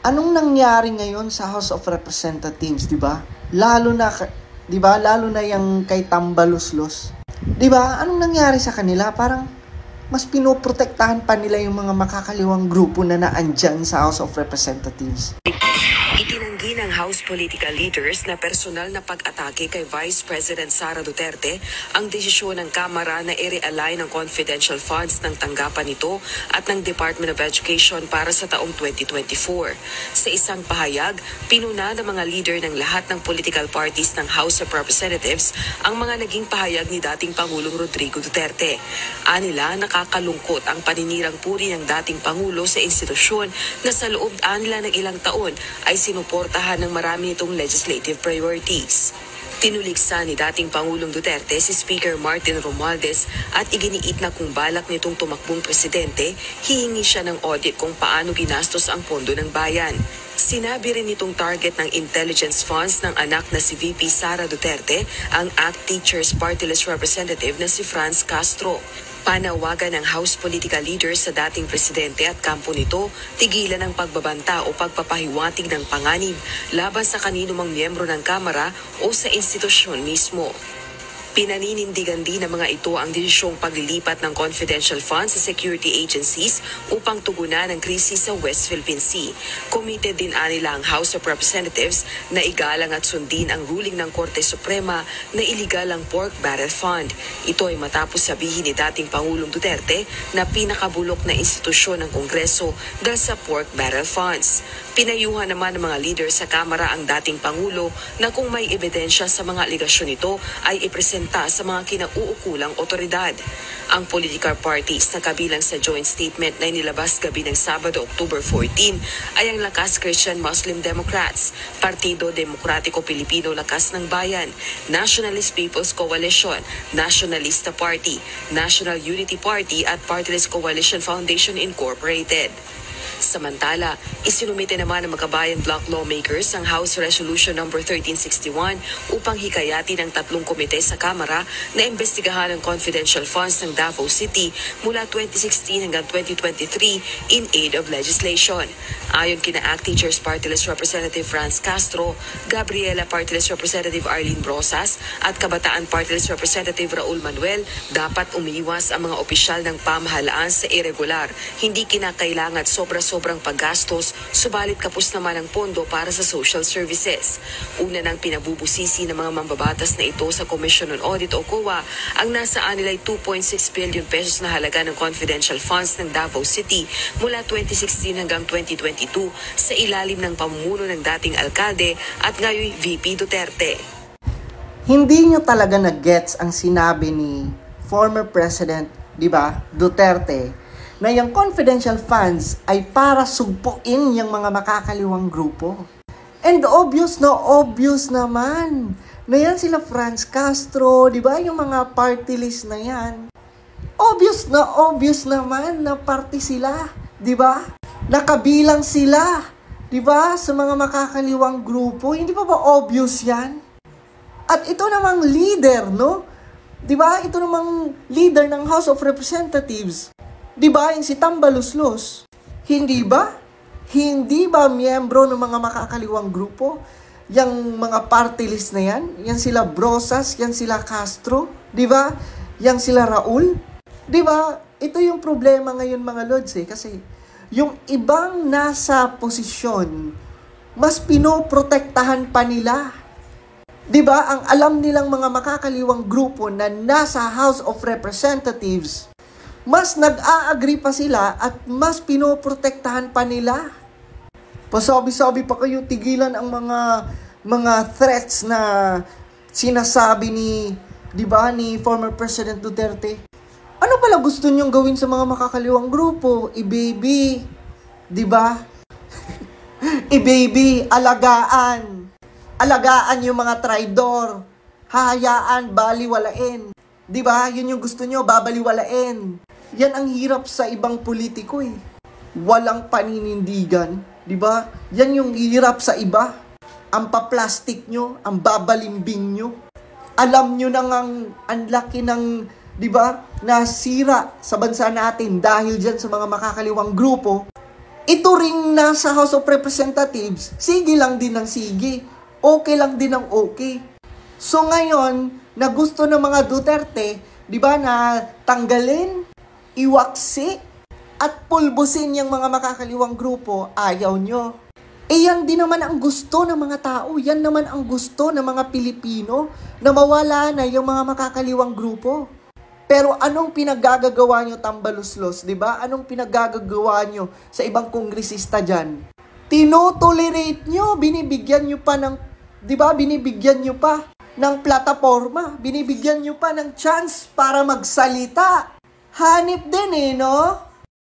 Anong nangyari ngayon sa House of Representatives, 'di ba? Lalo na 'di ba? Lalo na yung kay Tambaluslos. 'Di ba? Anong nangyari sa kanila? Parang mas pinoprotektahan pa nila yung mga makakaliwang grupo na naandyan sa House of Representatives. Itinanggi ng House political leaders na personal na pag-atake kay Vice President Sara Duterte ang desisyon ng Kamara na i-realign ang confidential funds ng tanggapan nito at ng Department of Education para sa taong 2024. Sa isang pahayag, pinuna ng mga leader ng lahat ng political parties ng House of Representatives ang mga naging pahayag ni dating Pangulong Rodrigo Duterte. Anila, nakakalungkot ang paninirang puri ng dating Pangulo sa institusyon na sa loob anila ng ilang taon ay sinuportahan ng marami nitong legislative priorities. Tinuliksa ni dating Pangulong Duterte si Speaker Martin Romualdez at iginiit na kung balak nitong tumakbong presidente, hihingi siya ng audit kung paano ginastos ang pondo ng bayan. Sinabi rin nitong target ng intelligence funds ng anak na si VP Sara Duterte, ang ACT Teachers Party List Representative na si Franz Castro. Panawagan ng House political leaders sa dating presidente at kampo nito, tigilan ang pagbabanta o pagpapahiwatig ng panganib laban sa kanino mang miyembro ng Kamara o sa institusyon mismo. Pinaninindigan din ng mga ito ang desisyong paglilipat ng confidential funds sa security agencies upang tugunan ang krisis sa West Philippine Sea. Committed din anila ang House of Representatives na igalang at sundin ang ruling ng Korte Suprema na iligal ang pork barrel fund. Ito ay matapos sabihin ni dating Pangulong Duterte na pinakabulok na institusyon ng Kongreso dahil sa pork barrel funds. Pinayuhan naman ng mga leader sa Kamara ang dating Pangulo na kung may ebidensya sa mga aligasyon nito ay ipresenta sa mga kinauukulang otoridad. Ang political parties na kabilang sa joint statement na inilabas gabi ng Sabado, October 14 ay ang Lakas Christian Muslim Democrats, Partido Demokratiko Pilipino Lakas ng Bayan, Nationalist People's Coalition, Nationalista Party, National Unity Party at Party List Coalition Foundation Incorporated. Samantala, isinumite naman ng Makabayan Bloc lawmakers ang House Resolution No. 1361 upang hikayatin ang tatlong komite sa Kamara na imbestigahan ang confidential funds ng Davao City mula 2016 hanggang 2023 in aid of legislation. Ayon kina ACT Teachers Party List Representative Franz Castro, Gabriela Party List Representative Arlene Brosas at Kabataan Party List Representative Raul Manuel, dapat umiiwas ang mga opisyal ng pamahalaan sa irregular, hindi kinakailangan sobrang paggastos, subalit kapos naman ang pondo para sa social services. Una nang pinabubusisi ng mga mambabatas na ito sa Commission on Audit o COA ang nasaan nila 2.6 billion pesos na halaga ng confidential funds ng Davao City mula 2016 hanggang 2022 sa ilalim ng pamumuno ng dating alkalde at ngayon VP Duterte. Hindi nyo talaga na-gets ang sinabi ni former President, di ba, Duterte, na yung confidential funds ay para sugpuin yung mga makakaliwang grupo. And obvious naman na yan sila Franz Castro, di ba, yung mga party list na yan. Obvious naman na party sila, di ba? Nakabilang sila, di ba, sa mga makakaliwang grupo. Hindi ba obvious yan? At ito namang leader, no? Di ba? Ito namang leader ng House of Representatives. Di ba, yung si Tambaluslos? Hindi ba? Hindi ba miyembro ng mga makakaliwang grupo? Yang mga party list na yan? Yan sila Brosas, yan sila Castro? Di ba? Yan sila Raul? Di ba? Ito yung problema ngayon mga Lods kasi yung ibang nasa posisyon, mas pinoprotektahan pa nila. Di ba? Ang alam nilang mga makakaliwang grupo na nasa House of Representatives, mas nag-a-agree pa sila at mas pinoprotektahan pa nila. Pasabi-sabi pa kayo, tigilan ang mga threats na sinasabi ni, di ba, ni former President Duterte. Ano pala gusto niyong gawin sa mga makakaliwang grupo? I-baby, di ba? I-baby, alagaan. Alagaan yung mga traidor. Hahayaan, baliwalain. Di ba? Yun yung gusto nyo, babaliwalain. Yan ang hirap sa ibang politiko eh. Walang paninindigan, di ba? Yan yung hirap sa iba. Ang paplastik nyo, ang babalimbing nyo. Alam nyo nang ang laki ng, di ba, nasira sa bansa natin dahil dyan sa mga makakaliwang grupo. Ito ring nasa House of Representatives, sige lang din ng sige. Okay lang din ng okay. So ngayon, na gusto ng mga Duterte, di ba, na tanggalin, iwaksi, at pulbusin yung mga makakaliwang grupo, ayaw nyo. Yan din naman ang gusto ng mga tao. Yan naman ang gusto ng mga Pilipino na mawala na yung mga makakaliwang grupo. Pero anong pinaggagawa nyo, tambaluslos, di ba? Anong pinaggagawa nyo sa ibang kongresista dyan? Tinotolerate nyo, binibigyan nyo pa ng, di ba, binibigyan nyo pa ng plataforma, binibigyan nyo pa ng chance para magsalita. Hanip din no?